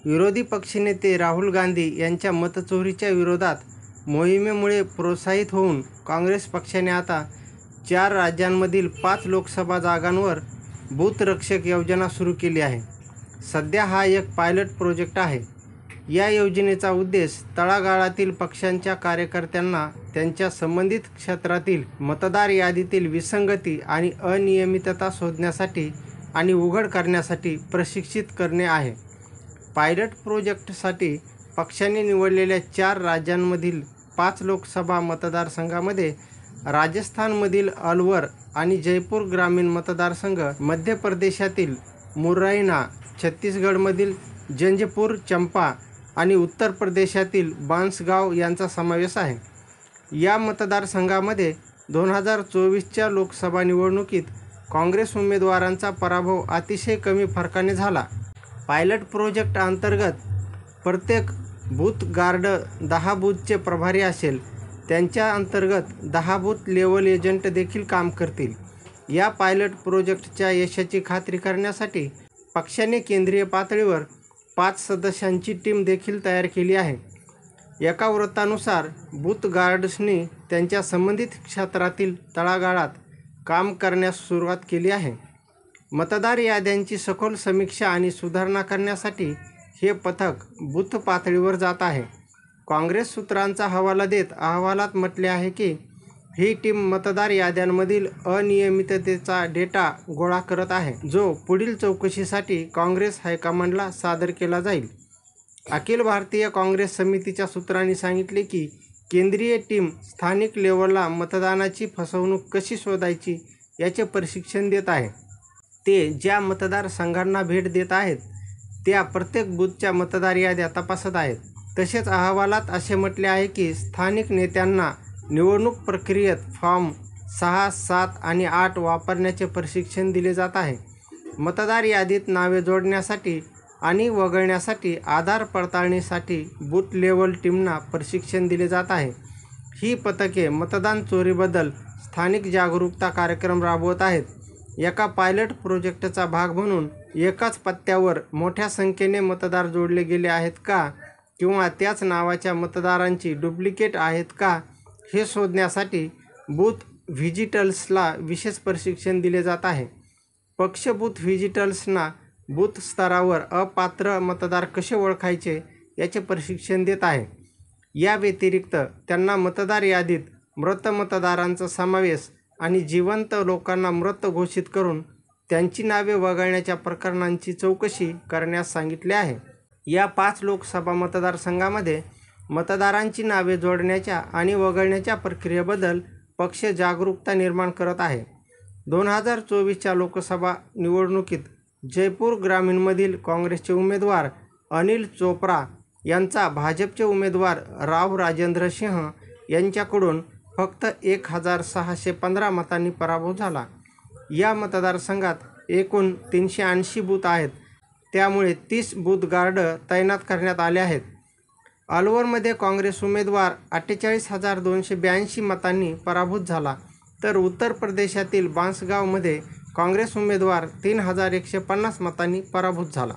विरोधी पक्षनेते राहुल गांधी यांच्या मतचोरीच्या विरोधात मोहिमेमुळे प्रोत्साहित होऊन काँग्रेस पक्षाने आता 4 राज्यांमधील 5 लोकसभा जागांवर बूथ रक्षक योजना सुरू केली आहे. सध्या हा एक पायलट प्रोजेक्ट आहे. या योजनेचा उद्देश तळागाळातील पक्षांच्या कार्यकर्त्यांना त्यांच्या संबंधित क्षेत्रातील मतदार यादीतील विसंगती आणि अनियमितता शोधण्यासाठी आणि उघड करण्यासाठी प्रशिक्षित करणे आहे. पायलट प्रोजेक्टसाठी पक्षाने निवडलेल्या 4 राज्यांमधील 5 लोकसभा मतदारसंघामध्ये राजस्थानमधील अलवर आणि जयपूर ग्रामीण मतदारसंघ, मध्य प्रदेशातील मुरैना, छत्तीसगडमधील जंजपूर चंपा आणि उत्तर प्रदेशातील बांसगांव यांचा समावेश आहे. या मतदारसंघामध्ये 2024च्या लोकसभा निवडणुकीत काँग्रेस उमेदवारांचा पराभव अतिशय कमी फरकाने झाला. पायलट प्रोजेक्ट अंतर्गत प्रत्येक बूथ गार्ड 10 बूथचे प्रभारी असेल. त्यांच्या अंतर्गत 10 बूथ लेवल एजंट देखील काम करतील. या पायलट प्रोजेक्टच्या यशाची खात्री करण्यासाठी पक्षाने केंद्रीय पातळीवर 5 सदस्यांची टीम देखील तयार केली आहे. एका वृत्तानुसार बूथ गार्ड्सनी त्यांच्या संबंधित क्षेत्रातील तळागाळात काम करण्यास सुरुवात केली आहे. मतदार याद्यांची सखोल समीक्षा आणि सुधारणा करण्यासाठी हे पथक बूथ पातळीवर जात आहे. काँग्रेस सूत्रांचा हवाला देत अहवालात म्हटले आहे की ही टीम मतदार याद्यांमधील अनियमिततेचा डेटा गोळा करत आहे, जो पुढील चौकशीसाठी काँग्रेस हायकमांडला सादर केला जाईल. अखिल भारतीय काँग्रेस समितीच्या सूत्रांनी सांगितले की केंद्रीय टीम स्थानिक लेव्हलला मतदानाची फसवणूक कशी शोधायची याचे प्रशिक्षण देत आहे. ते ज्या मतदारसंघांना भेट देत आहेत त्या प्रत्येक बूथच्या मतदार याद्या तपासत आहेत. तसेच अहवालात असे म्हटले आहे की स्थानिक नेत्यांना निवडणूक प्रक्रियेत फॉर्म 6, 7 आणि 8 वापरण्याचे प्रशिक्षण दिले जात आहे. मतदार यादीत नावे जोडण्यासाठी आणि वगळण्यासाठी आधार पडताळणीसाठी बूथ लेव्हल टीमना प्रशिक्षण दिले जात आहे. ही पथके मतदान चोरीबद्दल स्थानिक जागरूकता कार्यक्रम राबवत आहेत. एका पायलट प्रोजेक्टचा भाग म्हणून एकाच पत्त्यावर मोठ्या संख्येने मतदार जोडले गेले आहेत का किंवा त्याच नावाच्या मतदारांची डुप्लिकेट आहेत का हे शोधण्यासाठी बूथ व्हिजिटर्सला विशेष प्रशिक्षण दिले जात आहे. पक्ष बूथ व्हिजिटर्सना बूथ स्तरावर अपात्र मतदार कसे ओळखायचे याचे प्रशिक्षण देत आहे. या व्यतिरिक्त त्यांना मतदार यादीत मृत मतदारांचा समावेश आणि जिवंत लोकांना मृत घोषित करून त्यांची नावे वगळण्याच्या प्रकरणांची चौकशी करण्यास सांगितले आहे. या 5 लोकसभा मतदारसंघामध्ये मतदारांची नावे जोडण्याच्या आणि वगळण्याच्या प्रक्रियेबद्दल पक्ष जागरूकता निर्माण करत आहे. 2024च्या लोकसभा निवडणुकीत जयपूर ग्रामीणमधील काँग्रेसचे उमेदवार अनिल चोप्रा यांचा भाजपचे उमेदवार राव राजेंद्र सिंह यांच्याकडून फक्त 1615 मतांनी पराभव झाला. या मतदारसंघात एकूण 380 बूथ आहेत, त्यामुळे 30 बूथ गार्ड तैनात करण्यात आले आहेत. अलवरमध्ये काँग्रेस उमेदवार 48,282 मतांनी पराभूत झाला, तर उत्तर प्रदेशातील बांसगांवमध्ये काँग्रेस उमेदवार 3,150 मतांनी पराभूत झाला.